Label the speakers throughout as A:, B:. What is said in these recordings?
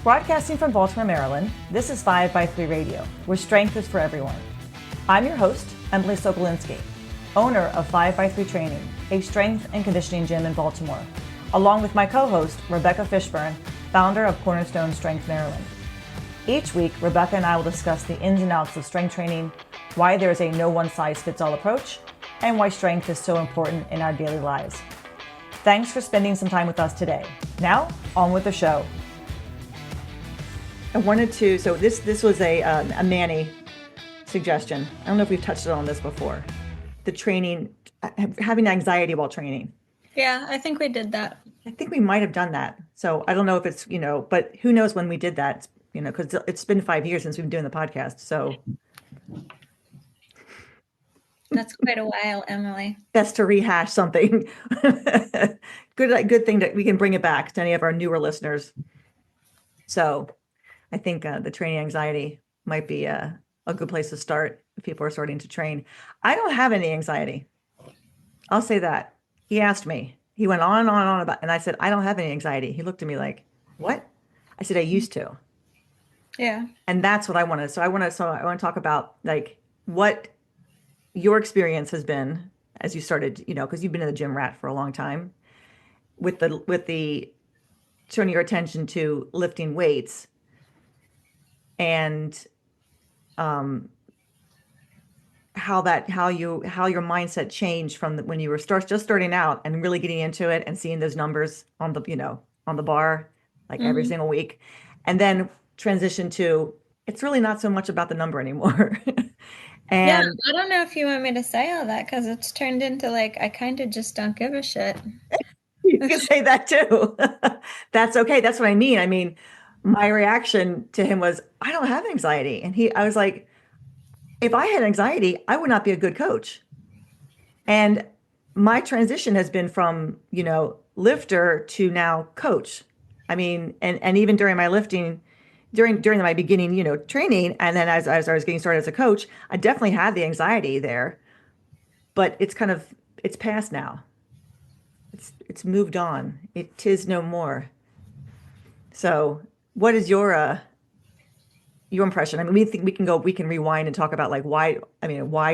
A: Broadcasting from Baltimore, Maryland, this is 5x3 Radio, where strength is for everyone. I'm your host, Emily Sokolinski, owner of 5x3 Training, a strength and conditioning gym in Baltimore, along with my co-host, Rebecca Fishburne, founder of Cornerstone Strength Maryland. Each week, Rebecca and I will discuss the ins and outs of strength training, why there is a no one-size-fits-all approach, and why strength is so important in our daily lives. Thanks for spending some time with us today. Now, on with the show. I wanted to, so this was a Manny suggestion. I don't know if we've touched on this before. The training, having anxiety while training.
B: Yeah, I think we did that.
A: I think we might have done that. So I don't know if it's, but who knows when we did that, because it's been 5 years since we've been doing the podcast. So
B: that's quite a while, Emily.
A: Best to rehash something. Good thing that we can bring it back to any of our newer listeners. So I think the training anxiety might be a good place to start if people are starting to train. I don't have any anxiety. I'll say that. He asked me. He went on and on about, and I said, I don't have any anxiety. He looked at me like, what? I said, I used to.
B: Yeah.
A: And that's what I wanted. So I want to talk about like what your experience has been as you started, because you've been in the gym rat for a long time with the turning your attention to lifting weights and how your mindset changed from when you were just starting out and really getting into it and seeing those numbers on the bar like every single week, and then transition to it's really not so much about the number anymore. And
B: yeah, I don't know if you want me to say all that because it's turned into like I kind of just don't give a shit.
A: You can say that too. That's okay. That's what I mean. I mean, my reaction to him was, I don't have anxiety. And I was like, if I had anxiety, I would not be a good coach. And my transition has been from, lifter to now coach. I mean, and even during my lifting, during my beginning, training, and then as I was getting started as a coach, I definitely had the anxiety there, but it's past now. It's moved on. It is no more. So what is your impression? I mean, we think we can rewind and talk about like why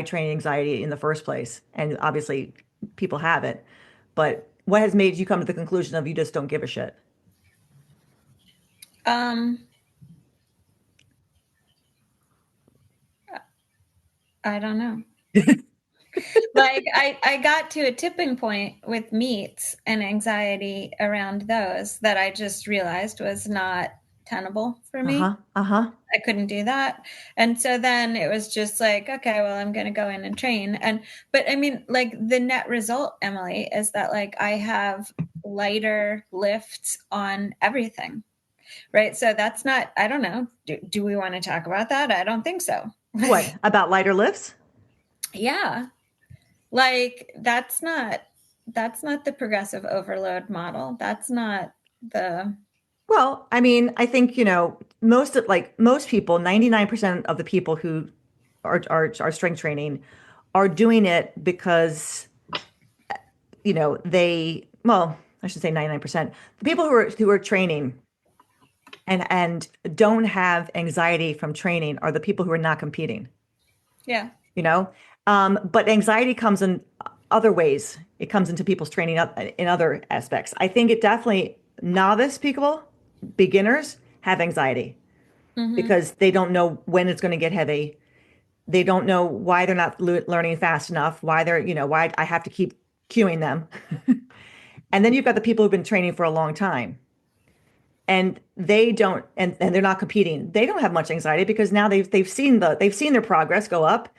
A: training anxiety in the first place. And obviously people have it, but what has made you come to the conclusion of you just don't give a shit?
B: I don't know. Like I got to a tipping point with meets and anxiety around those that I just realized was not tenable for me. I couldn't do that. And so then it was just like, okay, well, I'm going to go in and train. But I mean, like the net result, Emily, is that like I have lighter lifts on everything. Right. So that's not, I don't know. Do we want to talk about that? I don't think so.
A: What about lighter lifts?
B: Yeah. Like that's not the progressive overload model. That's not the.
A: Well, I mean, I think, most people, 99% of the people who are strength training are doing it because, I should say 99%. The people who are training and don't have anxiety from training are the people who are not competing.
B: Yeah.
A: But anxiety comes in other ways. It comes into people's training in other aspects. I think it definitely novice people, beginners have anxiety because they don't know when it's going to get heavy. They don't know why they're not learning fast enough, why why I have to keep cueing them. And then you've got the people who've been training for a long time and they don't, and they're not competing. They don't have much anxiety because now they've seen their progress go up.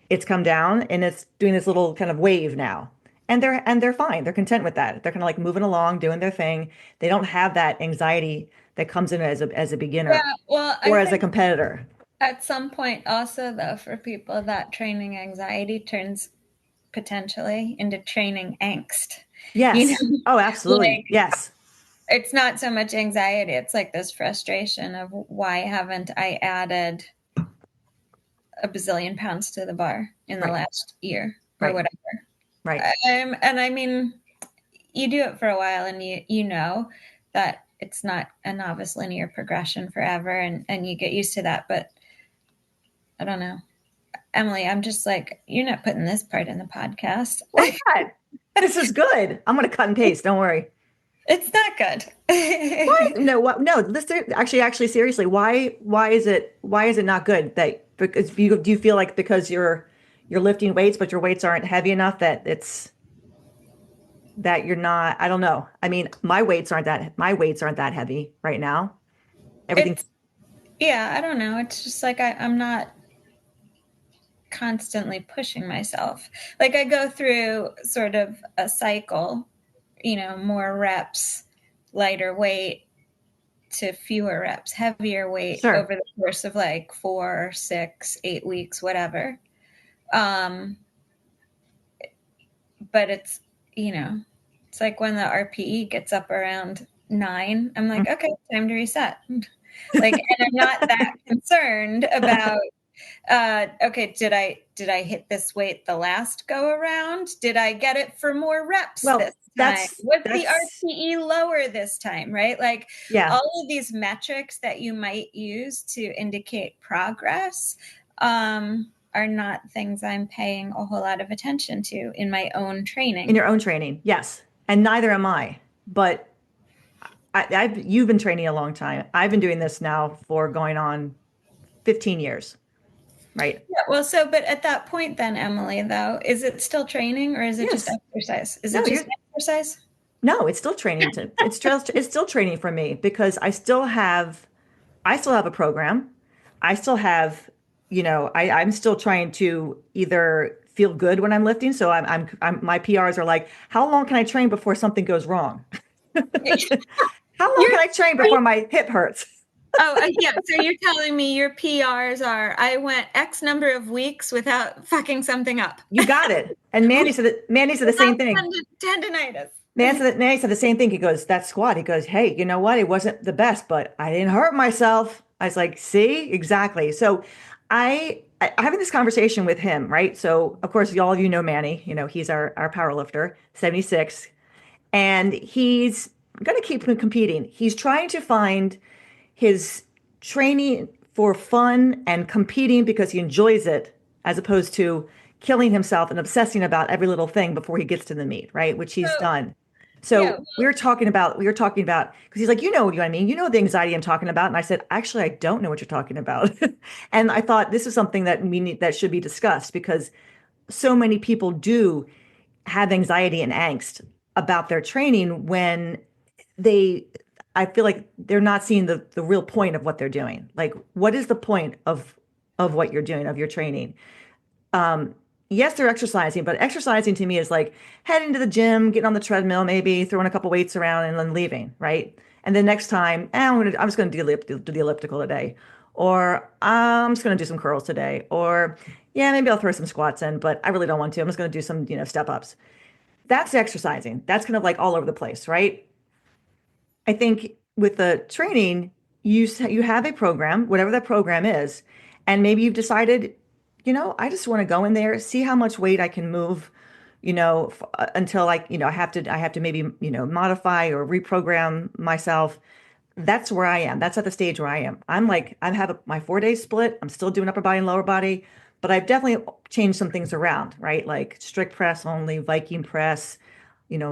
A: It's come down and it's doing this little kind of wave now. And they're fine. They're content with that. They're kind of like moving along, doing their thing. They don't have that anxiety that comes in as a beginner or as a competitor.
B: At some point also though, for people, that training anxiety turns potentially into training angst.
A: Yes. Oh, absolutely. Like, yes.
B: It's not so much anxiety. It's like this frustration of why haven't I added a bazillion pounds to the bar in the last year or whatever.
A: Right.
B: And I mean, you do it for a while and you know that it's not a novice linear progression forever, and you get used to that. But I don't know. Emily, I'm just like, you're not putting this part in the podcast.
A: Why not? This is good. I'm going to cut and paste. Don't worry.
B: It's not good.
A: Why? No, what? No, listen, actually, seriously, why is it not good that because do you feel like because you're lifting weights, but your weights aren't heavy enough that it's that you're not, I don't know. I mean, my weights aren't that heavy right now. Everything,
B: It's, yeah, I don't know. It's just like I'm not constantly pushing myself. Like I go through sort of a cycle, more reps, lighter weight to fewer reps, heavier weight
A: sure.
B: over the course of like 4, 6, 8 weeks, whatever. Um, but it's like when the RPE gets up around 9, I'm like, okay, time to reset. Like, and I'm not that concerned about okay, did I hit this weight the last go around? Did I get it for more reps
A: Well,
B: this time? Was the
A: that's
B: RPE lower this time, right? Like
A: yeah.
B: all of these metrics that you might use to indicate progress are not things I'm paying a whole lot of attention to in my own
A: In
B: training.
A: your own training, yes, and neither am I. But you've been training a long time. I've been doing this now for going on 15 years, right?
B: Yeah, well, so but at that point then, Emily, though, is it still training or is it just
A: Yes.
B: exercise? Is
A: No,
B: it
A: you're
B: just exercise?
A: no, it's still training to it's still training for me because I still have a program. I still have, I'm still trying to either feel good when I'm lifting. So my PRs are like, how long can I train before something goes wrong? How long
B: You're
A: can I train before my hip hurts?
B: Oh, yeah. So you're telling me your PRs are I went X number of weeks without fucking something up.
A: You got it. And Mandy said the same
B: Without
A: thing.
B: tendonitis.
A: Mandy said the same thing. He goes, that squat. He goes, hey, you know what? It wasn't the best, but I didn't hurt myself. I was like, see, exactly. So I having this conversation with him, right? So of course, all of you know Manny, he's our power lifter, 76, and he's going to keep competing. He's trying to find his training for fun and competing because he enjoys it, as opposed to killing himself and obsessing about every little thing before he gets to the meet, right? Which he's
B: So
A: done.
B: yeah,
A: So we were talking about, because he's like, you know what I mean? You know the anxiety I'm talking about. And I said, actually, I don't know what you're talking about. And I thought this is something that should be discussed because so many people do have anxiety and angst about their training when they I feel like they're not seeing the real point of what they're doing. Like, what is the point of what you're doing, of your training? Yes, they're exercising, but exercising to me is like heading to the gym, getting on the treadmill, maybe throwing a couple weights around and then leaving, right? And then next time, I'm just gonna do the elliptical today. Or I'm just gonna do some curls today. Or yeah, maybe I'll throw some squats in, but I really don't want to. I'm just gonna do some, step ups. That's exercising. That's kind of like all over the place, right? I think with the training, you have a program, whatever that program is, and maybe you've decided, I just want to go in there, see how much weight I can move, until I have to maybe, modify or reprogram myself. That's where I am. That's at the stage where I am. I'm like, I have my 4 day split. I'm still doing upper body and lower body, but I've definitely changed some things around, right? Like strict press only, Viking press,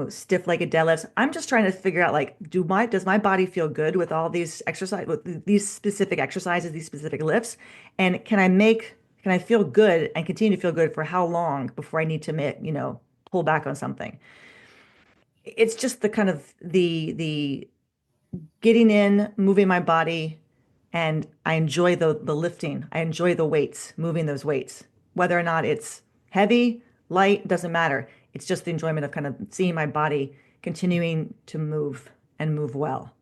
A: stiff-legged deadlifts. I'm just trying to figure out like, does my body feel good with all these with these specific exercises, these specific lifts? And can I feel good and continue to feel good for how long before I need to pull back on something? It's just the kind of the getting in, moving my body, and I enjoy the lifting. I enjoy the weights, moving those weights. Whether or not it's heavy, light, doesn't matter. It's just the enjoyment of kind of seeing my body continuing to move and move well,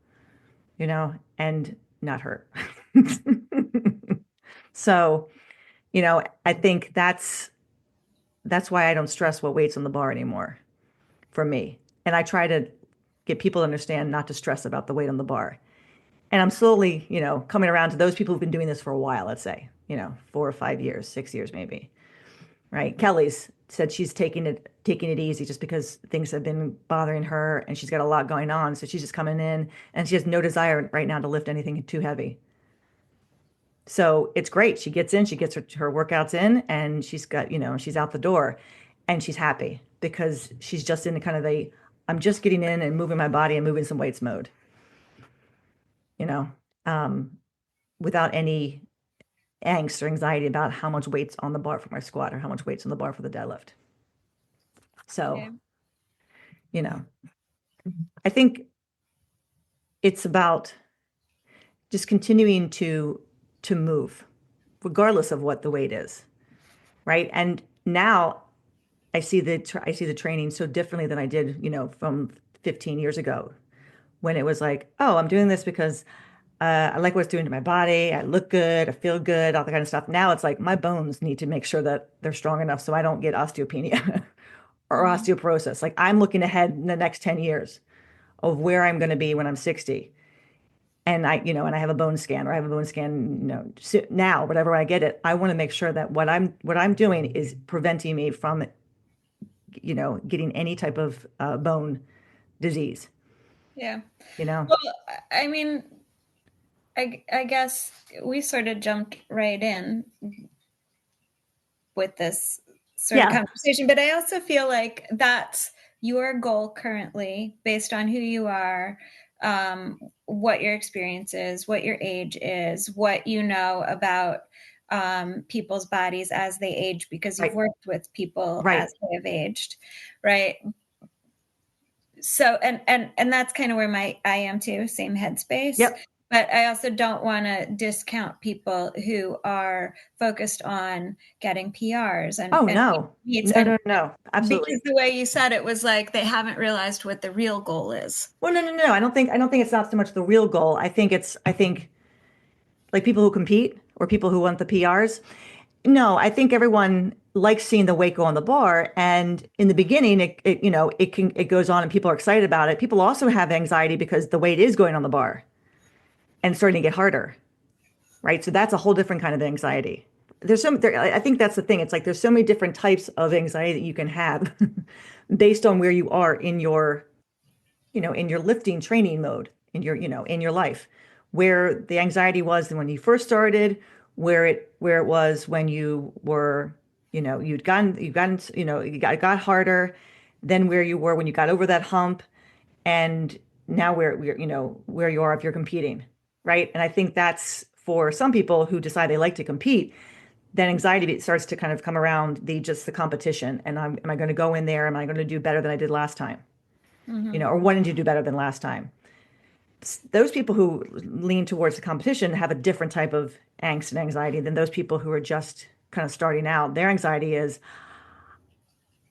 A: and not hurt. So, I think that's why I don't stress what weight's on the bar anymore for me. And I try to get people to understand not to stress about the weight on the bar. And I'm slowly, coming around to those people who've been doing this for a while, let's say, 4 or 5 years, 6 years maybe, right? Kelly's said she's taking it easy just because things have been bothering her and she's got a lot going on. So she's just coming in and she has no desire right now to lift anything too heavy. So it's great. She gets in, she gets her workouts in, and she's got, she's out the door and she's happy because she's just in kind of I'm just getting in and moving my body and moving some weights mode, you know, um, without any angst or anxiety about how much weight's on the bar for my squat or how much weight's on the bar for the deadlift. So,
B: Okay.
A: you know, I think it's about just continuing to move, regardless of what the weight is, right? And now I see the training so differently than I did, from 15 years ago when it was like, oh, I'm doing this because I like what it's doing to my body. I look good. I feel good, all that kind of stuff. Now it's like my bones need to make sure that they're strong enough so I don't get osteopenia or
B: Mm-hmm.
A: osteoporosis. Like I'm looking ahead in the next 10 years of where I'm going to be when I'm 60. And I have a bone scan or I have a bone scan, now, whatever I get it, I want to make sure that what I'm doing is preventing me from, getting any type of bone disease,
B: Yeah.
A: you know?
B: Well, I mean, I guess we sort of jumped right in with this sort of
A: Yeah,
B: conversation, but I also feel like that's your goal currently based on who you are, what your experience is, what your age is, what you know about people's bodies as they age because you've
A: right,
B: worked with people
A: right.
B: as they have aged, right? So and that's kind of where I am too, same headspace.
A: Yep.
B: But I also don't want to discount people who are focused on getting PRs
A: Oh,
B: and
A: no.
B: meets,
A: No,
B: and
A: no, no. Absolutely.
B: because the way you said it was like they haven't realized what the real goal is.
A: Well, no, no, no. I don't think it's not so much the real goal. I think like people who compete or people who want the PRs. No, I think everyone likes seeing the weight go on the bar. And in the beginning, it goes on and people are excited about it. People also have anxiety because the weight is going on the bar and starting to get harder, right? So that's a whole different kind of anxiety. I think that's the thing. It's like there's so many different types of anxiety that you can have based on where you are in your lifting training mode, in your life, where the anxiety was when you first started, where it was when you were, it got harder, then where you were when you got over that hump, and now where you are if you're competing, right? And I think that's for some people who decide they like to compete, then anxiety starts to kind of come around the competition. And am I going to go in there? Am I going to do better than I did last time?
B: Mm-hmm.
A: Or wanting to do better than last time. Those people who lean towards the competition have a different type of angst and anxiety than those people who are just kind of starting out. Their anxiety is,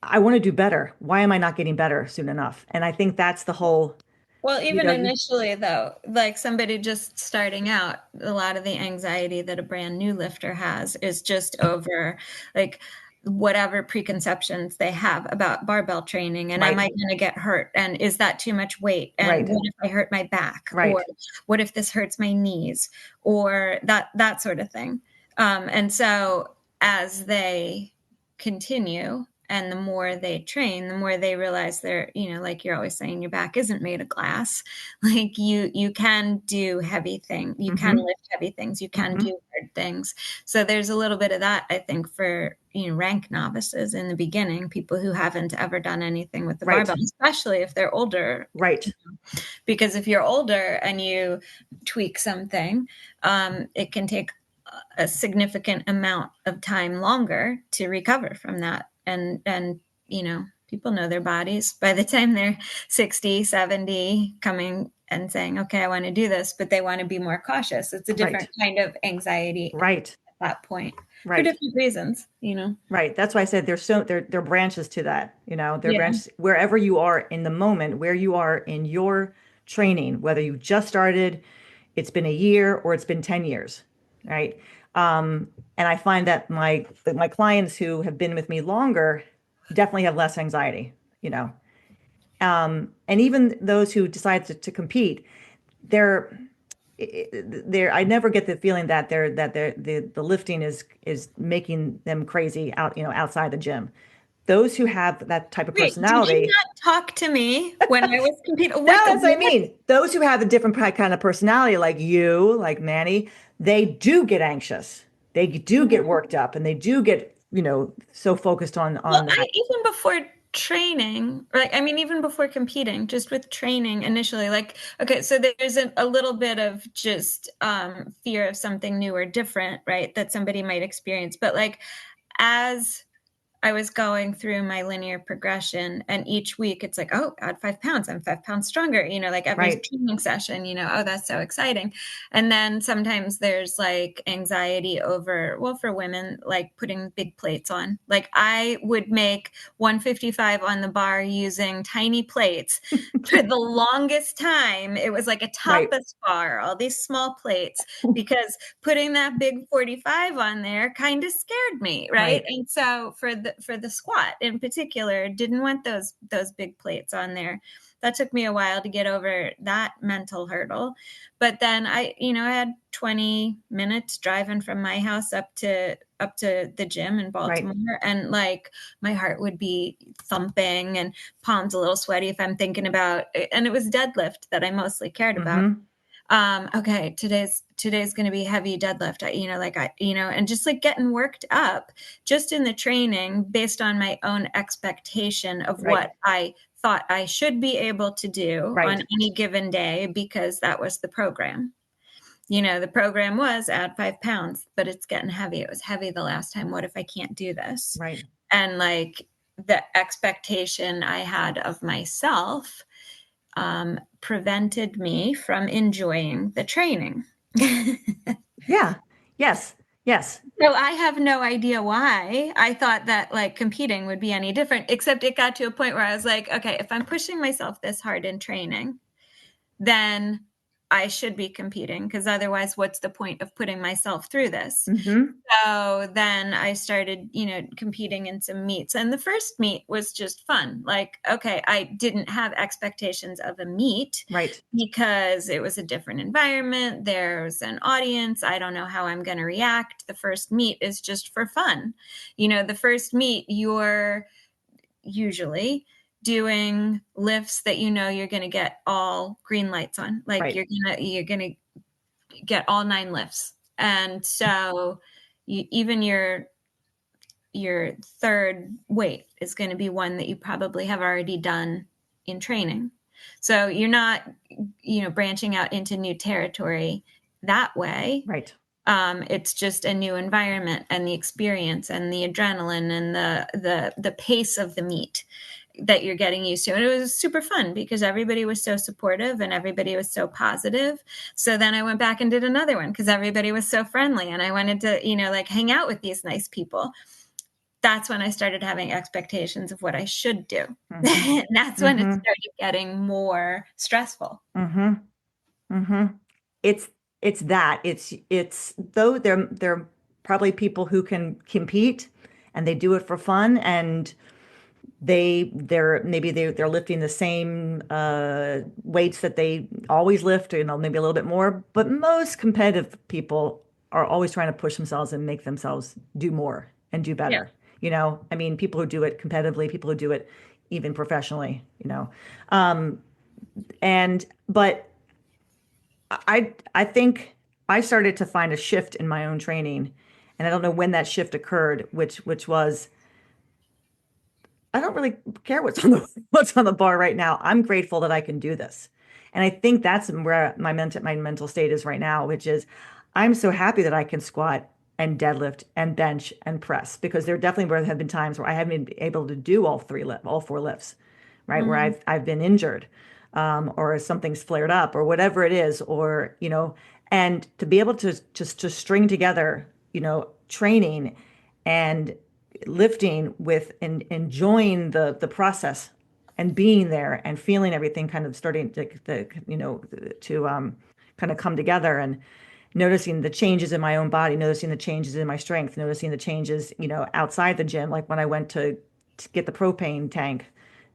A: I want to do better. Why am I not getting better soon enough? And I think that's the whole,
B: Well,
A: you
B: even
A: know, you,
B: initially, though, like somebody just starting out, a lot of the anxiety that a brand new lifter has is just over like whatever preconceptions they have about barbell training. And am
A: right,
B: I going to get hurt? And is that too much weight? And
A: right,
B: what if I hurt my back? Or
A: right,
B: what if this hurts my knees? Or that sort of thing. And so as they continue and the more they train, the more they realize they're, like you're always saying, your back isn't made of glass. Like you can do heavy things, you can
A: mm-hmm,
B: lift heavy things, you can
A: mm-hmm,
B: do hard things. So there's a little bit of that, I think, for rank novices in the beginning, people who haven't ever done anything with the
A: right,
B: barbell, especially if they're older.
A: right,
B: Because if you're older and you tweak something, it can take a significant amount of time longer to recover from that. And people know their bodies by the time they're 60, 70, coming and saying, okay, I want to do this, but they want to be more cautious. It's a different
A: right,
B: kind of anxiety at
A: right,
B: that point for
A: right.
B: different reasons.
A: Right. That's why I said there are branches to that. There are
B: Yeah.
A: branches wherever you are in the moment, where you are in your training, whether you just started, it's been a year or it's been 10 years, right? And I find that my clients who have been with me longer definitely have less anxiety, you know. And even those who decide to compete, they're I never get the feeling that the lifting is making them crazy outside the gym. those who have that type of
B: Wait, did you
A: personality.
B: not talk to me when I was competing?
A: No,
B: What the
A: that's what I
B: what?
A: mean. Those who have a different kind of personality, like you, like Manny, they do get anxious. They do get worked up, and they do get, so focused on
B: Well, I
A: that.
B: even before training, like I mean, even before competing, just with training initially, like okay, so there's a little bit of just fear of something new or different, right? That somebody might experience, but like as I was going through my linear progression, and each week it's like, oh, add 5 pounds, I'm 5 pounds stronger, like every
A: Right.
B: training session, oh, that's so exciting. And then sometimes there's like anxiety over, well, for women, like putting big plates on. Like I would make 155 on the bar using tiny plates for the longest time. It was like a
A: Right.
B: tapas bar, all these small plates, because putting that big 45 on there kind of scared me, right?
A: Right.
B: And so for the squat in particular, didn't want those big plates on there. That took me a while to get over that mental hurdle. But then I had 20 minutes driving from my house up to the gym in
A: Right.
B: Baltimore, and like my heart would be thumping and palms a little sweaty if I'm thinking about it. And it was deadlift that I mostly cared about.
A: Mm-hmm.
B: Okay, today's going to be heavy deadlift. And just like getting worked up just in the training based on my own expectation of
A: Right.
B: what I thought I should be able to do on
A: Right.
B: any given day, because that was the program. The program was add 5 pounds, but it's getting heavy. It was heavy the last time. What if I can't do this?
A: Right.
B: And like the expectation I had of myself prevented me from enjoying the training.
A: Yeah. Yes. Yes.
B: So I have no idea why I thought that like competing would be any different, except it got to a point where I was like, okay, if I'm pushing myself this hard in training, then I should be competing, because otherwise, what's the point of putting myself through this?
A: Mm-hmm.
B: So then I started, competing in some meets. And the first meet was just fun. Like, okay, I didn't have expectations of a meet
A: Right.
B: because it was a different environment. There's an audience. I don't know how I'm going to react. The first meet is just for fun. The first meet, you're usually doing lifts that you're going to get all green lights on. Like
A: Right.
B: you're going to get all 9 lifts. And so even your third weight is going to be one that you probably have already done in training. So you're not, branching out into new territory that way.
A: Right.
B: It's just a new environment, and the experience and the adrenaline and the pace of the meet that you're getting used to. And it was super fun because everybody was so supportive and everybody was so positive. So then I went back and did another one because everybody was so friendly and I wanted to, like hang out with these nice people. That's when I started having expectations of what I should do.
A: Mm-hmm.
B: And that's when it
A: Mm-hmm.
B: started getting more stressful.
A: Mm-hmm. Mm-hmm. It's it's that. It's though they're probably people who can compete and they do it for fun, and they're lifting the same weights that they always lift, maybe a little bit more, but most competitive people are always trying to push themselves and make themselves do more and do
B: Yeah.
A: better. I mean, people who do it competitively, people who do it even professionally. Um, and but I think I started to find a shift in my own training, and I don't know when that shift occurred, which was I don't really care what's on the bar right now. I'm grateful that I can do this. And I think that's where my mental state is right now, which is I'm so happy that I can squat and deadlift and bench and press, because there definitely have been times where I haven't been able to do all 4 lifts, right? Where
B: Mm-hmm.
A: I've been injured, or something's flared up or whatever it is, and to be able to just to string together, training and lifting with and enjoying the process and being there and feeling everything kind of starting to kind of come together, and noticing the changes in my own body, noticing the changes in my strength, noticing the changes, outside the gym, like when I went to get the propane tank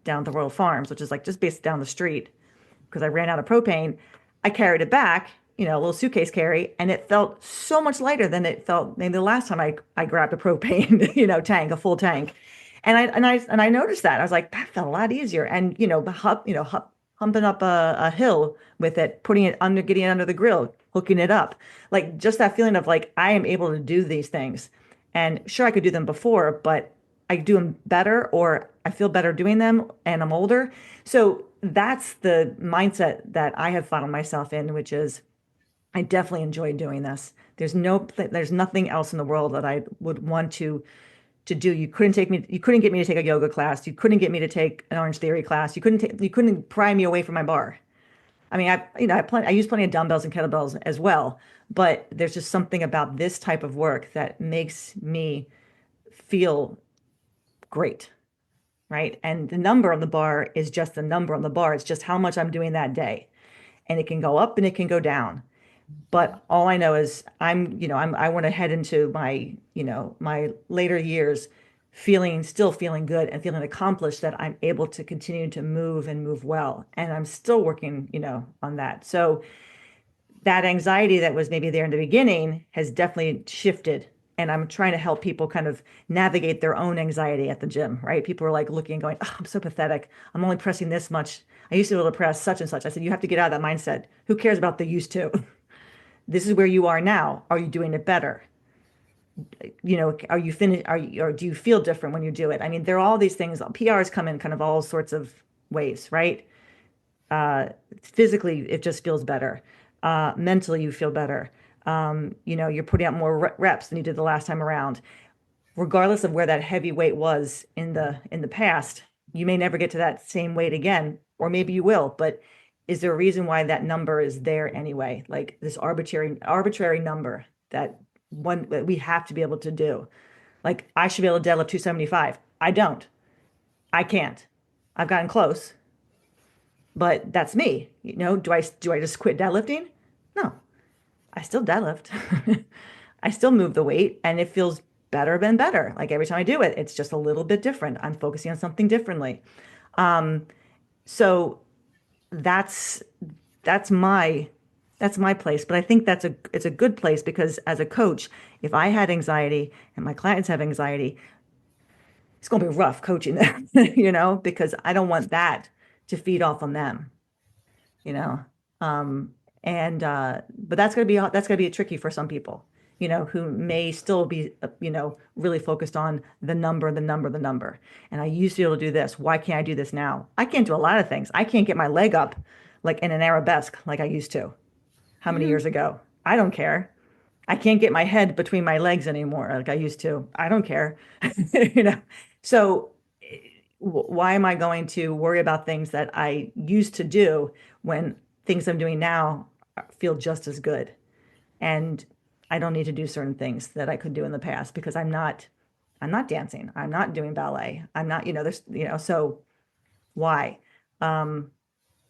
A: down to Royal Farms, which is like just based down the street, because I ran out of propane. I carried it back, a little suitcase carry, and it felt so much lighter than it felt maybe the last time I grabbed a propane, tank, a full tank. And I noticed that. I was like, that felt a lot easier. And humping up a hill with it, putting it under, getting it under the grill, hooking it up. Like just that feeling of like I am able to do these things. And sure, I could do them before, but I do them better, or I feel better doing them, and I'm older. So that's the mindset that I have found myself in, which is I definitely enjoy doing this. There's nothing else in the world that I would want to do. You couldn't get me to take a yoga class. You couldn't get me to take an Orange Theory class. You couldn't pry me away from my bar. I mean, I use plenty of dumbbells and kettlebells as well, but there's just something about this type of work that makes me feel great, right? And the number on the bar is just the number on the bar. It's just how much I'm doing that day. And it can go up and it can go down. But all I know is I want to head into my later years still feeling good and feeling accomplished, that I'm able to continue to move and move well. And I'm still working, on that. So that anxiety that was maybe there in the beginning has definitely shifted. And I'm trying to help people kind of navigate their own anxiety at the gym, right? People are like looking and going, oh, I'm so pathetic. I'm only pressing this much. I used to be able to press such and such. I said, you have to get out of that mindset. Who cares about the used to? This is where you are now. Are you doing it better? Are you finished? Or do you feel different when you do it? I mean, there are all these things. PRs come in kind of all sorts of ways, right? Physically, it just feels better. Mentally, you feel better. You're putting out more reps than you did the last time around. Regardless of where that heavy weight was in the past, you may never get to that same weight again, or maybe you will, but is there a reason why that number is there anyway? Like this arbitrary number that we have to be able to do. Like I should be able to deadlift 275. I don't. I can't. I've gotten close, but that's me. Do I just quit deadlifting? No, I still deadlift. I still move the weight and it feels better and better. Like every time I do it, it's just a little bit different. I'm focusing on something differently. Um, so that's that's my that's my place. But I think it's a good place because as a coach, if I had anxiety and my clients have anxiety, it's going to be rough coaching them, because I don't want that to feed off on them, you know. Um, and but that's gonna be tricky for some people, who may still be, really focused on the number, the number, the number. And I used to be able to do this. Why can't I do this now? I can't do a lot of things. I can't get my leg up like in an arabesque like I used to. How many
B: Mhm.
A: years ago? I don't care. I can't get my head between my legs anymore like I used to. I don't care. You know. So why am I going to worry about things that I used to do when things I'm doing now feel just as good? And I don't need to do certain things that I could do in the past because I'm not dancing. I'm not doing ballet. I'm not, so why? Um,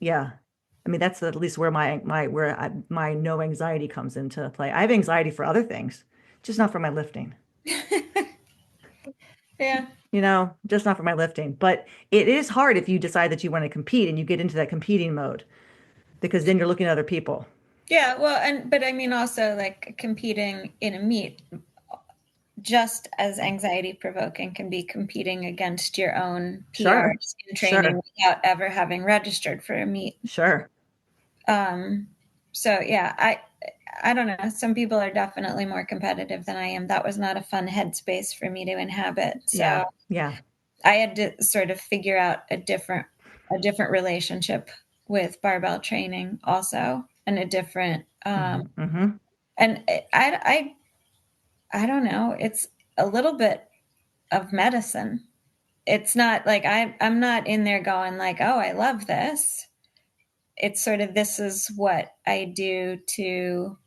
A: yeah. I mean, that's at least where my no anxiety comes into play. I have anxiety for other things, just not for my lifting.
B: Yeah.
A: Just not for my lifting. But it is hard if you decide that you want to compete and you get into that competing mode because then you're looking at other people.
B: Yeah, well, but I mean also like competing in a meet just as anxiety provoking can be competing against your own
A: Sure.
B: PRs in training
A: Sure.
B: without ever having registered for a meet.
A: Sure.
B: Um, so yeah, I don't know. Some people are definitely more competitive than I am. That was not a fun headspace for me to inhabit. So
A: Yeah. Yeah.
B: I had to sort of figure out a different relationship with barbell training also, and a different
A: Hmm. Hmm.
B: and I don't know. It's a little bit of medicine. It's not like I'm not in there going like, "Oh, I love this." It's sort of this is what I do to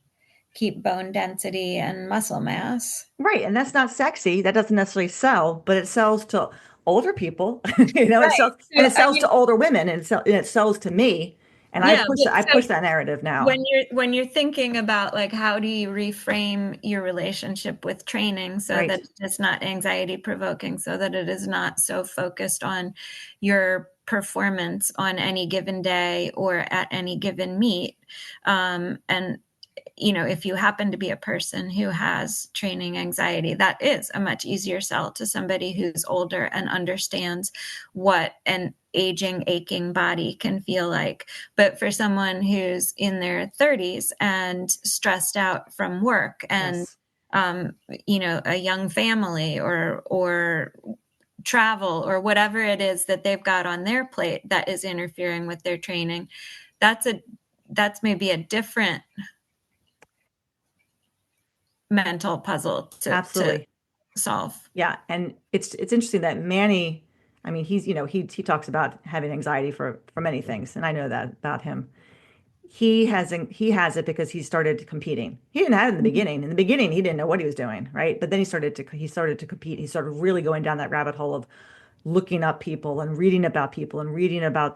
B: keep bone density and muscle mass.
A: Right. And that's not sexy. That doesn't necessarily sell, but it sells to older people. It
B: Right.
A: sells and
B: So,
A: it
B: I
A: sells
B: mean,
A: to older women and it sells to me. And
B: yeah, but
A: I
B: so
A: push that narrative now.
B: when you're thinking about like how do you reframe your relationship with training so that
A: Right.
B: it's not anxiety provoking, so that it is not so focused on your performance on any given day or at any given meet, and if you happen to be a person who has training anxiety, that is a much easier sell to somebody who's older and understands what an aging, aching body can feel like. But for someone who's in their 30s and stressed out from work and
A: Yes,
B: a young family or travel or whatever it is that they've got on their plate that is interfering with their training, that's a that's maybe a different mental puzzle to
A: absolutely.
B: solve.
A: Yeah, and it's interesting that Manny, I mean, he's, he talks about having anxiety for many things, and I know that about him. He has it because he started competing. He didn't have it in the
B: Mhm.
A: beginning. In the beginning, he didn't know what he was doing, right? But then he started to compete. He started really going down that rabbit hole of looking up people and reading about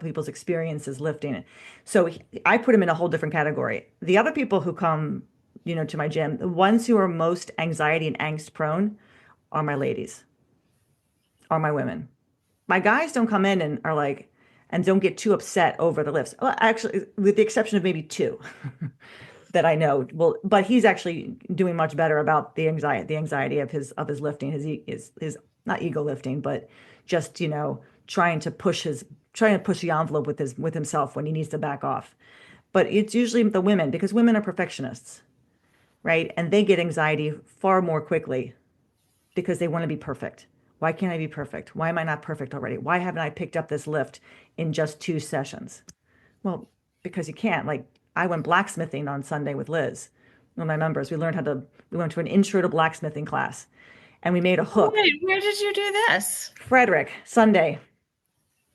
A: people's experiences lifting. So I put him in a whole different category. The other people who come, to my gym, the ones who are most anxiety and angst prone are my ladies, are my women. My guys don't come in and are like, and don't get too upset over the lifts. Well, actually, with the exception of maybe two that I know. Well, but he's actually doing much better about the anxiety of his lifting, his not ego lifting, but just, trying to push the envelope with himself when he needs to back off. But it's usually the women because women are perfectionists, right? And they get anxiety far more quickly because they want to be perfect. Why can't I be perfect? Why am I not perfect already? Why haven't I picked up this lift in just 2 sessions? Well, because you can't. Like, I went blacksmithing on Sunday with Liz, one of my members. We went to an intro to blacksmithing class and we made a hook.
B: Wait, where did you do this?
A: Frederick, Sunday.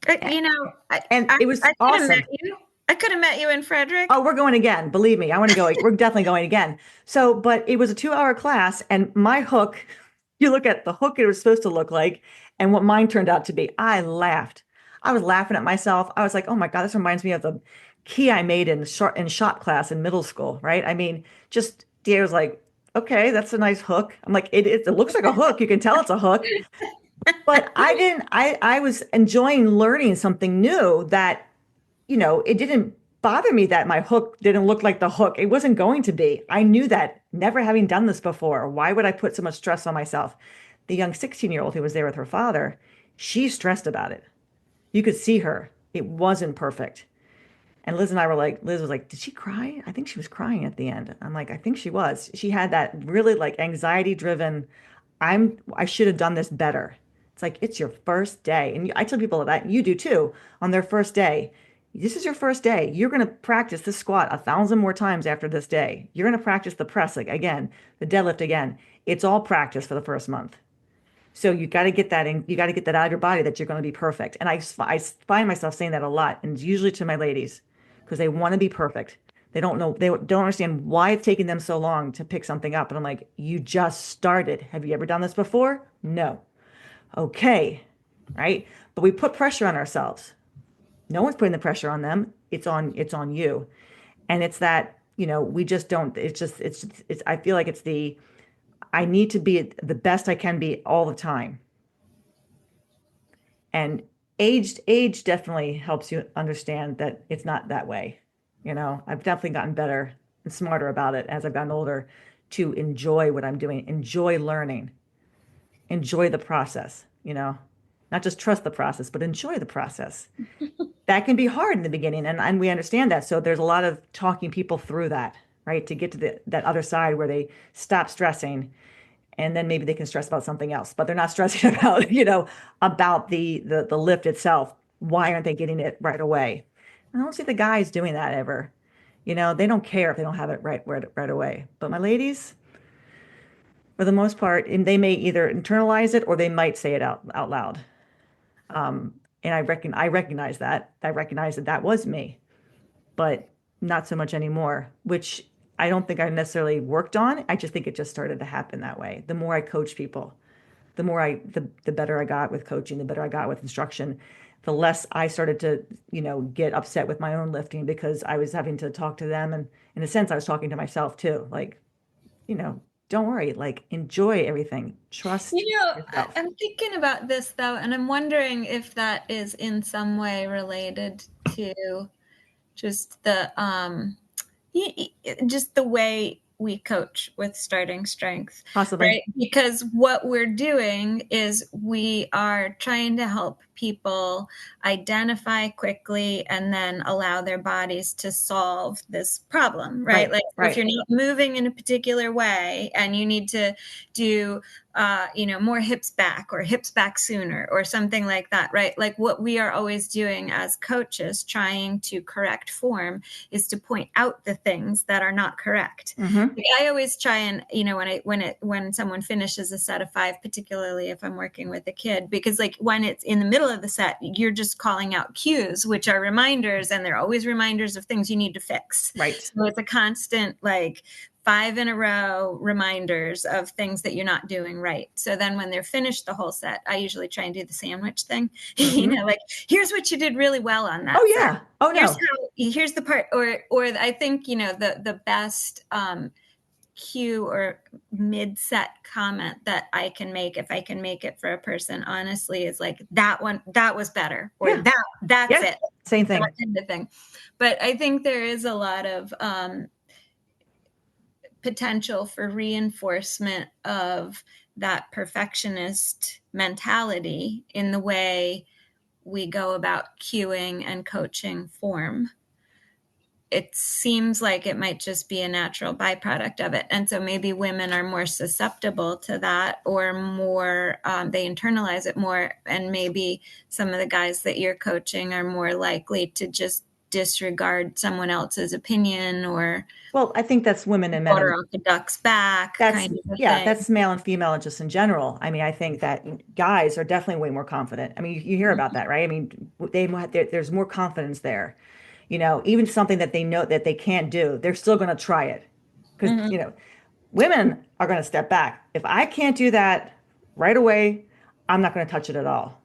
B: You know, I,
A: And
B: I,
A: it was
B: I could have met
A: awesome.
B: you. I could have met you in
A: Oh,
B: Frederick.
A: we're going again. Believe me, I want to go. We're definitely going again. So, but it was a 2-hour class, and my hook, you look at the hook it was supposed to look like, and what mine turned out to be. I laughed. I was laughing at myself. I was like, oh my God, this reminds me of the key I made in shot class in middle school, right? I mean, just Dia was like, okay, that's a nice hook. I'm like, it looks like a hook. You can tell it's a hook. But I didn't, I was enjoying learning something new that it didn't bother me that my hook didn't look like the hook. It wasn't going to be. I knew that, never having done this before. Why would I put so much stress on myself? The young 16-year-old who was there with her father, she stressed about it. You could see her. It wasn't perfect. And Liz and I were like, Liz was like, did she cry? I think she was crying at the end. I'm like, I think she was. She had that really like anxiety driven, I should have done this better. It's like, it's your first day. And I tell people that you do too on their first day. This is your first day. You're going to practice this squat 1,000 more times after this day. You're going to practice the press like, again, the deadlift again. It's all practice for the first month. So you got to get that in, you got to get that out of your body that you're going to be perfect. And I find myself saying that a lot, and it's usually to my ladies because they want to be perfect. They don't know, they don't understand why it's taking them so long to pick something up. And I'm like, you just started. Have you ever done this before? No. Okay. Right. But we put pressure on ourselves. No one's putting the pressure on them. It's on you. And it's that, we just don't, I feel like I need to be the best I can be all the time. And age definitely helps you understand that it's not that way. I've definitely gotten better and smarter about it as I've gotten older to enjoy what I'm doing, enjoy learning, enjoy the process, not just trust the process, but enjoy the process. That can be hard in the beginning, and we understand that. So there's a lot of talking people through that, right? To get to that other side where they stop stressing and then maybe they can stress about something else, but they're not stressing about, about the lift itself. Why aren't they getting it right away? I don't see the guys doing that ever. They don't care if they don't have it right away. But my ladies, for the most part, and they may either internalize it or they might say it out loud. And I recognize that. I recognize that that was me, but not so much anymore, which I don't think I necessarily worked on. I just think it just started to happen that way. The more I coach people, the better I got with coaching, the better I got with instruction, the less I started to, get upset with my own lifting because I was having to talk to them. And in a sense, I was talking to myself too. Like, you know, don't worry, like enjoy everything. Trust yourself.
B: I'm thinking about this though, and I'm wondering if that is in some way related to just just the way we coach with starting strength,
A: Possibly.
B: right? Because what we're doing is we are trying to help people identify quickly and then allow their bodies to solve this problem, right?
A: Right,
B: Like if
A: right.
B: you're not moving in a particular way and you need to do more hips back or hips back sooner or something like that, right? Like what we are always doing as coaches, trying to correct form, is to point out the things that are not correct.
A: Mm-hmm.
B: Like I always try and, when someone finishes a set of 5, particularly if I'm working with a kid, because like when it's in the middle of the set, you're just calling out cues, which are reminders, and they're always reminders of things you need to fix.
A: Right.
B: So it's a constant, like, 5 in a row reminders of things that you're not doing right. So then when they're finished the whole set, I usually try and do the sandwich thing.
A: Mm-hmm.
B: Like, here's what you did really well on
A: Oh
B: that set.
A: yeah. Oh no.
B: Here's the part, or I think, the best cue or mid-set comment that I can make, if I can make it for a person, honestly, is like, that was better, or
A: Yeah.
B: that's
A: Yeah.
B: it,
A: Same
B: that
A: thing.
B: kind of thing. But I think there is a lot of potential for reinforcement of that perfectionist mentality in the way we go about cueing and coaching form. It seems like it might just be a natural byproduct of it. And so maybe women are more susceptible to that, or more, they internalize it more. And maybe some of the guys that you're coaching are more likely to just disregard someone else's opinion, or
A: Well, I think that's women and men
B: water
A: and
B: off the duck's back
A: that's
B: kind of a
A: yeah,
B: thing.
A: that's male and female just in general. I mean, I think that guys are definitely way more confident. I mean, you hear about that, right? I mean, there's more confidence there. Even something that they know that they can't do, they're still going to try it. Because,
B: Mm-hmm.
A: women are going to step back. If I can't do that right away, I'm not going to touch it at all.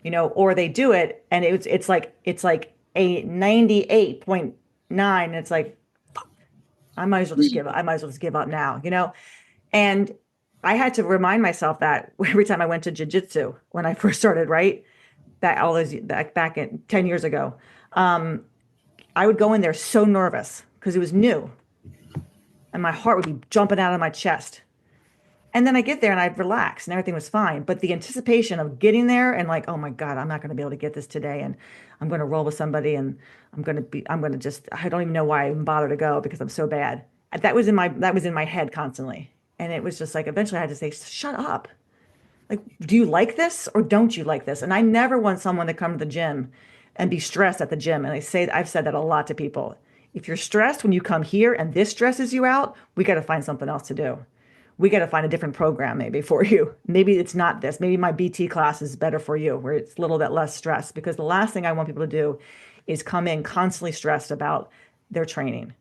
A: Or they do it and it's like a 98.9. It's like I might as well just give up. I might as well just give up now. And I had to remind myself that every time I went to jujitsu when I first started, right? That all those back in 10 years ago. Um, I would go in there so nervous because it was new and my heart would be jumping out of my chest. And then I get there and I'd relax and everything was fine. But the anticipation of getting there and like, oh my God, I'm not going to be able to get this today. And I'm going to roll with somebody and I'm going to just, I don't even know why I even bother to go because I'm so bad. That was in my head constantly. And it was just like, eventually I had to say, shut up. Like, do you like this or don't you like this? And I never want someone to come to the gym and be stressed at the gym. And I've said that a lot to people. If you're stressed when you come here and this stresses you out, we got to find something else to do. We got to find a different program maybe for you. Maybe it's not this. Maybe my BT class is better for you, where it's a little bit less stress. Because the last thing I want people to do is come in constantly stressed about their training.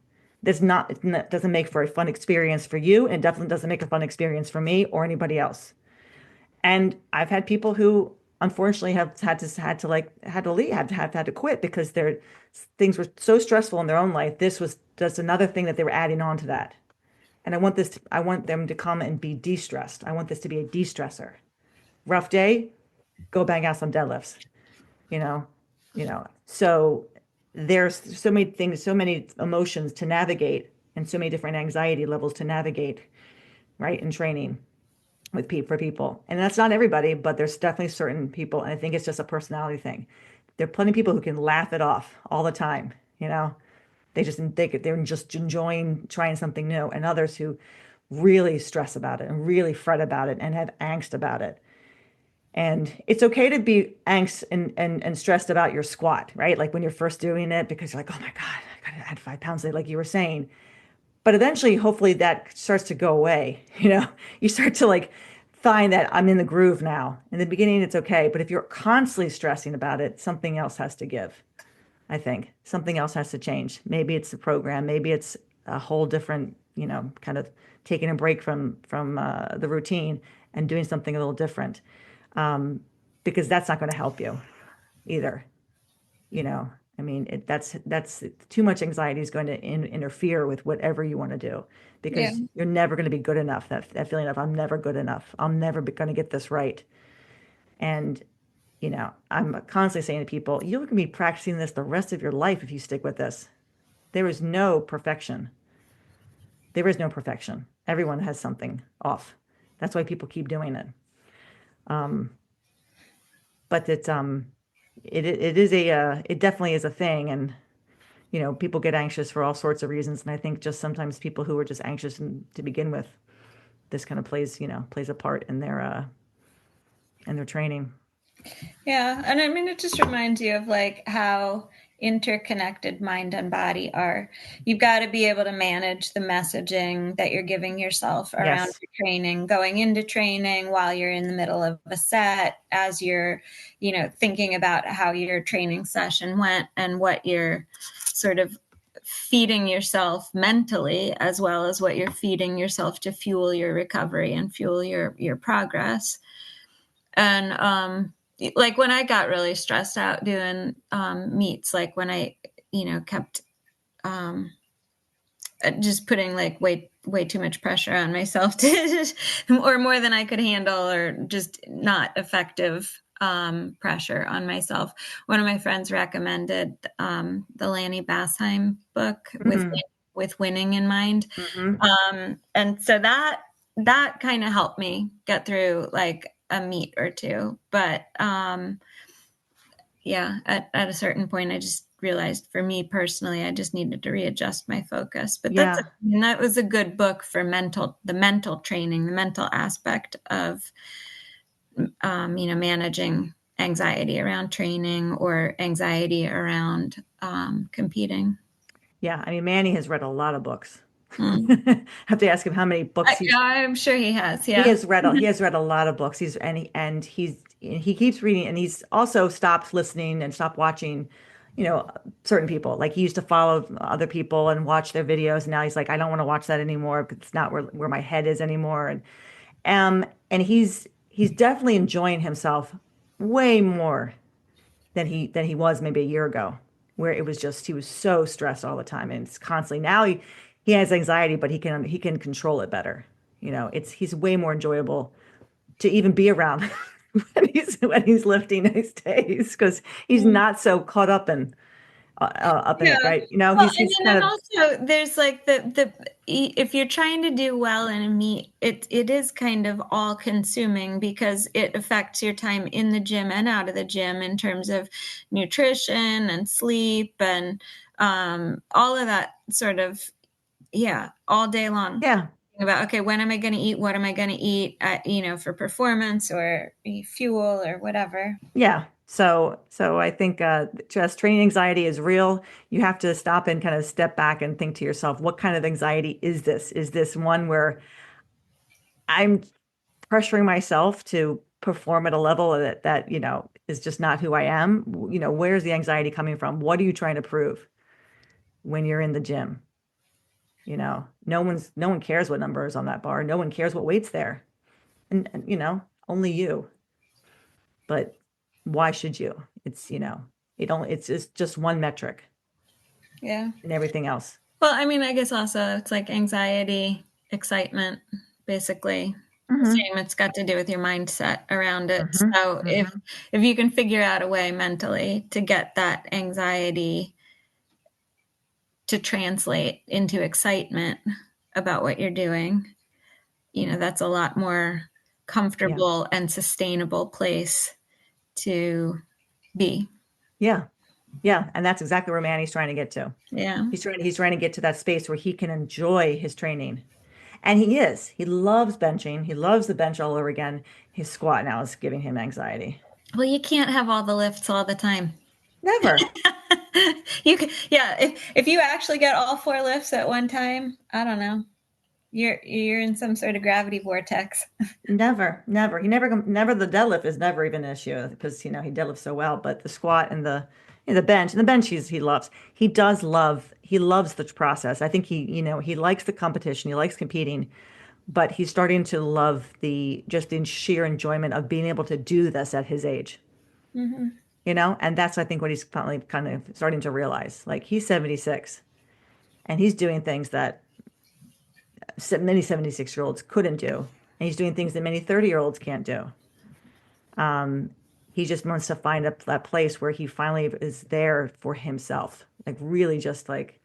A: It doesn't make for a fun experience for you, and it definitely doesn't make a fun experience for me or anybody else. And I've had people who unfortunately have had to leave, had to quit because their things were so stressful in their own life. This was just another thing that they were adding on to that. And I want them to come and be de-stressed. I want this to be a de-stressor. Rough day, go bang out some deadlifts, you know, So there's so many things, so many emotions to navigate and so many different anxiety levels to navigate, right, in training for people. And that's not everybody, but there's definitely certain people. And I think it's just a personality thing. There are plenty of people who can laugh it off all the time. They're just enjoying trying something new, and others who really stress about it and really fret about it and have angst about it. And it's okay to be angst and stressed about your squat, right? Like when you're first doing it, because you're like, oh my God, I gotta add 5 pounds today, like you were saying. But eventually, hopefully, that starts to go away. You start to like find that I'm in the groove now. In the beginning, it's okay. But if you're constantly stressing about it, something else has to give. I think something else has to change. Maybe it's the program. Maybe it's a whole different, kind of taking a break from the routine and doing something a little different, um, because that's not going to help you either. I mean, that's too much anxiety is going to interfere with whatever you want to do
B: Yeah.
A: because you're never going to be good enough. That feeling of I'm never good enough. I'm never going to get this right. And I'm constantly saying to people, you're going to be practicing this the rest of your life if you stick with this. There is no perfection. There is no perfection. Everyone has something off. That's why people keep doing it. Um, but it is it definitely is a thing, and people get anxious for all sorts of reasons, and I think just sometimes people who are just anxious to begin with, this kind of plays a part in their training.
B: Yeah, and I mean, it just reminds you of like how interconnected mind and body are. You've got to be able to manage the messaging that you're giving yourself around
A: Yes.
B: your training, going into training while you're in the middle of a set, as you're, thinking about how your training session went and what you're sort of feeding yourself mentally, as well as what you're feeding yourself to fuel your recovery and fuel your progress. And like when I got really stressed out doing meets, like when I kept um just putting like way too much pressure on myself to or more than I could handle, or just not effective pressure on myself. One of my friends recommended the Lanny Bassheim book
A: Mm-hmm.
B: with winning in mind.
A: Mm-hmm.
B: And so that kind of helped me get through like a meet or two. But yeah, at a certain point, I just realized for me personally, I just needed to readjust my focus. But
A: Yeah.
B: that was a good book for the mental training, the mental aspect of, managing anxiety around training or anxiety around competing.
A: Yeah. I mean, Manny has read a lot of books.
B: Mm.
A: I have to ask him how many books
B: I'm sure he has.
A: he
B: Yeah.
A: has read. He has read a lot of books. He keeps reading, and he's also stopped listening and stopped watching, certain people. Like he used to follow other people and watch their videos. And now he's like, I don't want to watch that anymore because it's not where my head is anymore. And he's definitely enjoying himself way more than he was maybe a year ago, where it was just he was so stressed all the time, and it's constantly now he has anxiety, but he can control it better. He's way more enjoyable to even be around when he's lifting these days because he's
B: Mm.
A: not so caught up in
B: Yeah.
A: it, right?
B: Well,
A: He's
B: and
A: kind
B: then
A: of
B: also there's like if you're trying to do well in a meet, it is kind of all consuming because it affects your time in the gym and out of the gym in terms of nutrition and sleep and all of that sort of, yeah, all day long.
A: yeah.
B: About, okay, when am I going to eat? What am I going to eat? For performance or fuel or whatever.
A: Yeah. So I think just training anxiety is real. You have to stop and kind of step back and think to yourself, what kind of anxiety is this? Is this one where I'm pressuring myself to perform at a level that is just not who I am? Where's the anxiety coming from? What are you trying to prove when you're in the gym? No one cares what number is on that bar. No one cares what weight's there. And only you. But why should you? It's just one metric
B: Yeah.
A: and everything else.
B: Well, I mean, I guess also it's like anxiety, excitement, basically.
A: Hmm.
B: Same, it's got to do with your mindset around it.
A: Hmm.
B: So
A: Hmm.
B: if you can figure out a way mentally to get that anxiety to translate into excitement about what you're doing, that's a lot more
A: Yeah.
B: comfortable and sustainable place to be.
A: Yeah. Yeah. And that's exactly where Manny's trying to get to.
B: Yeah.
A: He's trying to get to that space where he can enjoy his training. And he is. He loves benching. He loves the bench all over again. His squat now is giving him anxiety.
B: Well, you can't have all the lifts all the time.
A: Never.
B: You can, yeah. If you actually get all four lifts at one time, I don't know. You're in some sort of gravity vortex.
A: Never, never. Never the deadlift is never even an issue because he deadlifts so well. But the squat and the bench he loves. He loves the process. I think he likes the competition. He likes competing, but he's starting to love the sheer enjoyment of being able to do this at his age.
B: Hmm.
A: And that's I think what he's finally kind of starting to realize. Like he's 76 and he's doing things that many 76-year-olds couldn't do. And he's doing things that many 30-year-olds can't do. Um, he just wants to find that place where he finally is there for himself, like really just like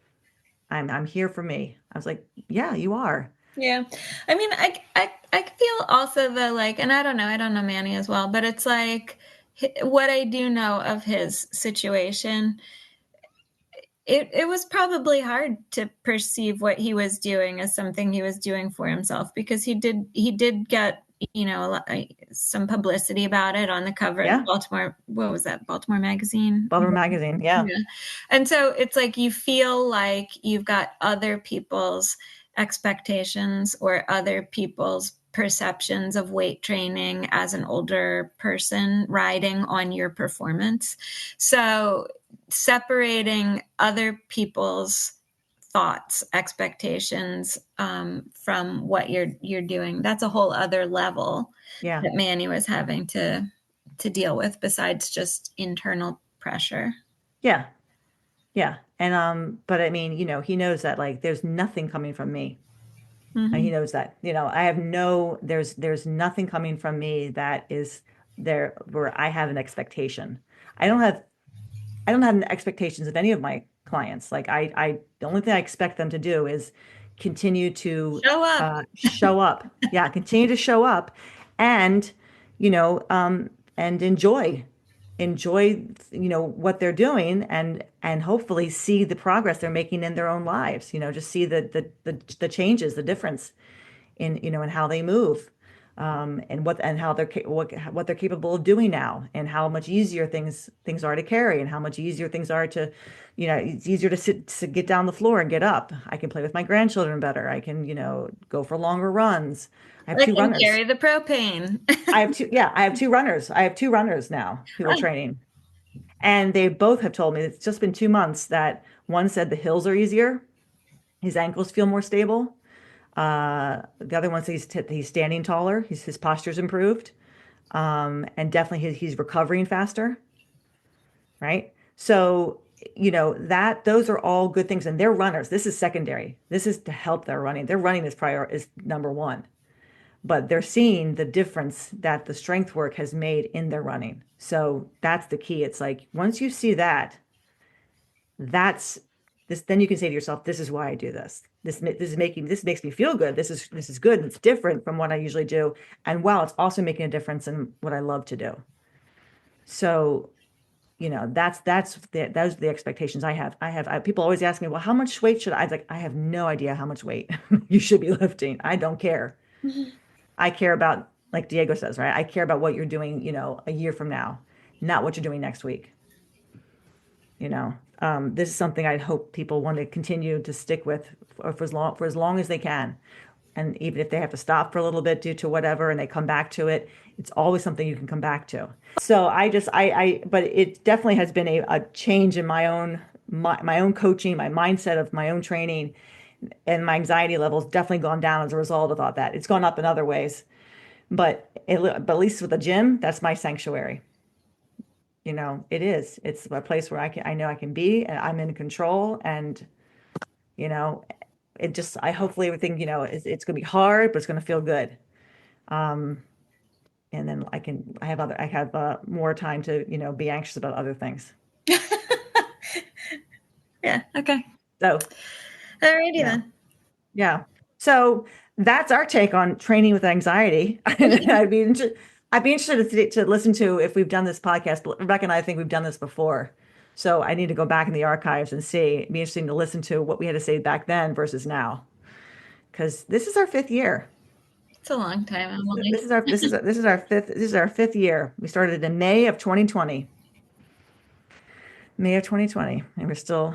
A: I'm here for me. I was like, yeah, you are.
B: Yeah. I mean, I feel also the like, and I don't know Manny as well, but it's like what I do know of his situation, it was probably hard to perceive what he was doing as something he was doing for himself because he did get, you know, some publicity about it on the cover of the
A: Yeah.
B: Baltimore, what was that, Baltimore Magazine?
A: Butler magazine. Yeah.
B: Yeah. And so it's like you feel like you've got other people's expectations or other people's perceptions of weight training as an older person riding on your performance. So separating other people's thoughts, expectations from what you're doing, that's a whole other level
A: Yeah.
B: that Manny was having to deal with besides just internal pressure.
A: Yeah. Yeah. And but I mean, he knows that like there's nothing coming from me. And he
B: Mm-hmm.
A: knows that. I have there's nothing coming from me that is there where I have an expectation. I don't have I don't have expectations of any of my clients. Like the only thing I expect them to do is continue to
B: Show up.
A: show up. Yeah, continue to show up, and and enjoy what they're doing, and hopefully see the progress they're making in their own lives. Just see the changes, the difference in how they move, and how what they're capable of doing now, and how much easier things are to carry, and how much easier things are to, it's easier to get down the floor and get up. I can play with my grandchildren better. I can, go for longer runs. I have
B: I
A: two
B: can
A: runners.
B: carry the propane.
A: I have two runners. I have two runners now who are training, and they both have told me it's just been 2 months that one said the hills are easier, his ankles feel more stable. The other one says he's standing taller. His posture's improved. And definitely he's recovering faster, right? So, that those are all good things. And they're runners. This is secondary. This is to help their running. Their running is number one. But they're seeing the difference that the strength work has made in their running. So that's the key. It's like once you see that, that's this, then you can say to yourself, this is why I do this. This makes me feel good. This is good. It's different from what I usually do. And wow, it's also making a difference in what I love to do. So, those are the expectations I have. People always ask me, well, how much weight should I? Like, I have no idea how much weight you should be lifting. I don't care. I care about, like Diego says, right? I care about what you're doing, a year from now, not what you're doing next week. This is something I'd hope people want to continue to stick with for as long as they can. And even if they have to stop for a little bit due to whatever and they come back to it, it's always something you can come back to. So but it definitely has been a change in my own coaching, my mindset of my own training, and my anxiety levels definitely gone down as a result of all that. It's gone up in other ways, but at least with the gym, that's my sanctuary. It is. It's a place where I know I can be, and I'm in control, and you know, I hopefully everything, it's going to be hard, but it's going to feel good. Um, and then I have more time to, be anxious about other things.
B: Yeah. Okay.
A: So,
B: Alrighty
A: yeah,
B: then.
A: yeah. So that's our take on training with anxiety. I'd be interested to listen to if we've done this podcast. But Rebecca and I think we've done this before. So I need to go back in the archives and see. It'd be interesting to listen to what we had to say back then versus now, because this is our fifth year.
B: It's a long time, Emily.
A: This is our fifth year. We started in May of 2020. May of 2020, and we're still,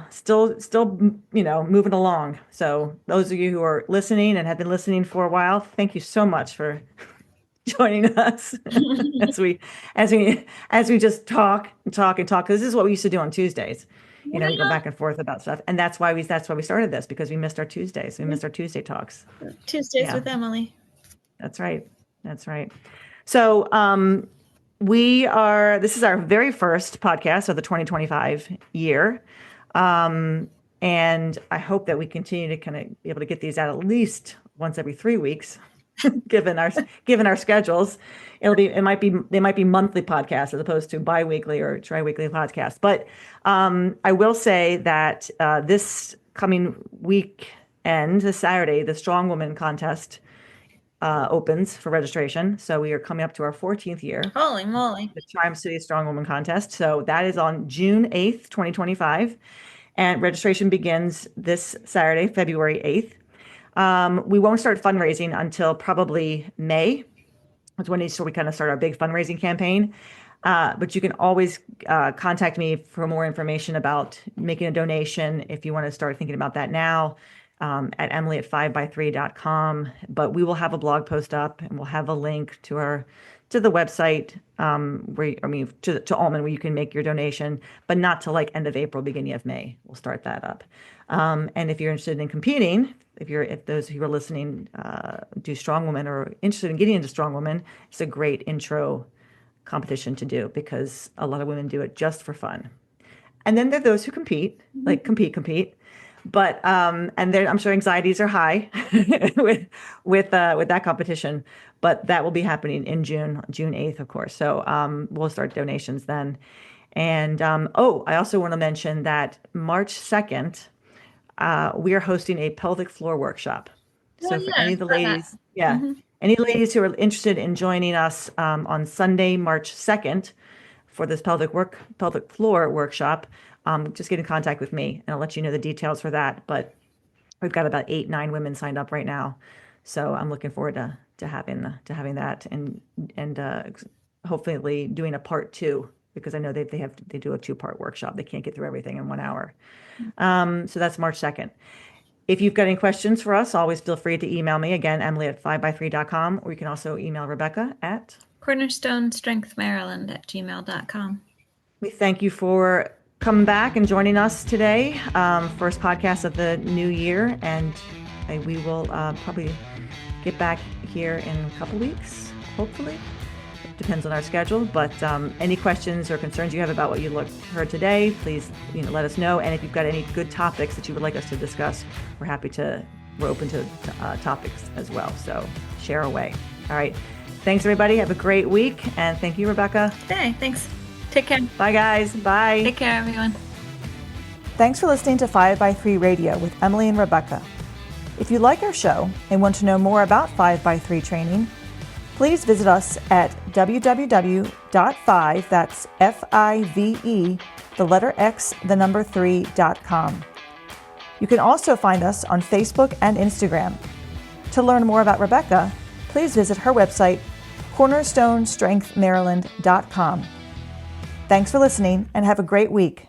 A: moving along. So those of you who are listening and have been listening for a while, thank you so much for joining us as we as we as we just talk and talk and talk. Because this is what we used to do on Tuesdays. We go
B: Yeah.
A: back and forth about stuff, and that's why we started this, because we missed our Tuesdays. We missed our Tuesday talks.
B: Tuesdays
A: Yeah,
B: with Emily.
A: that's right. That's right. So, this is our very first podcast of the 2025 year. And I hope that we continue to kind of be able to get these out at least once every 3 weeks, given our schedules. They might be monthly podcasts as opposed to biweekly or tri-weekly podcasts. But I will say that this coming weekend, this Saturday, the Strongwoman contest opens for registration. So we are coming up to our 14th year,
B: Holy moly.
A: the Charm City Strongwoman contest. So that is on June 8th, 2025. And registration begins this Saturday, February 8th. We won't start fundraising until probably May. That's when we kind of start our big fundraising campaign. But you can always contact me for more information about making a donation if you want to start thinking about that now, at Emily at 5by3.com. But we will have a blog post up, and we'll have a link to the website, to Almond, where you can make your donation, but not till like end of April, beginning of May. We'll start that up. And if you're interested in competing, if those who are listening do Strongwoman or interested in getting into Strongwoman, it's a great intro competition to do, because a lot of women do it just for fun. And then there are those who compete, like compete. But and then I'm sure anxieties are high with that competition. But that will be happening in June 8th, of course. So we'll start donations then. And I also want to mention that March 2nd, we are hosting a pelvic floor workshop. So for any of the ladies, any ladies who are interested in joining us on Sunday, March 2nd, for this pelvic floor workshop, just get in contact with me, and I'll let you know the details for that. But we've got about 8-9 women signed up right now, so I'm looking forward to having that, and hopefully doing a part 2, because I know they do a 2-part workshop. They can't get through everything in 1 hour. So that's March 2nd. If you've got any questions for us, always feel free to email me, again, Emily at 5by3.com, or you can also email Rebecca at
B: cornerstonestrengthmaryland@gmail.com.
A: We thank you for coming back and joining us today. First podcast of the new year, and we will probably get back here in a couple weeks, hopefully. It depends on our schedule, but any questions or concerns you have about what you heard today, please let us know. And if you've got any good topics that you would like us to discuss, we're open to topics as well. So share away. All right. Thanks, everybody. Have a great week. And thank you, Rebecca.
B: Hey, thanks. Take care.
A: Bye, guys. Bye.
B: Take care, everyone.
A: Thanks for listening to 5by3 Radio with Emily and Rebecca. If you like our show and want to know more about 5by3 training, please visit us at www.5, that's F-I-V-E, the letter X, the number 3.com. You can also find us on Facebook and Instagram. To learn more about Rebecca, please visit her website, cornerstonestrengthmaryland.com. Thanks for listening, and have a great week.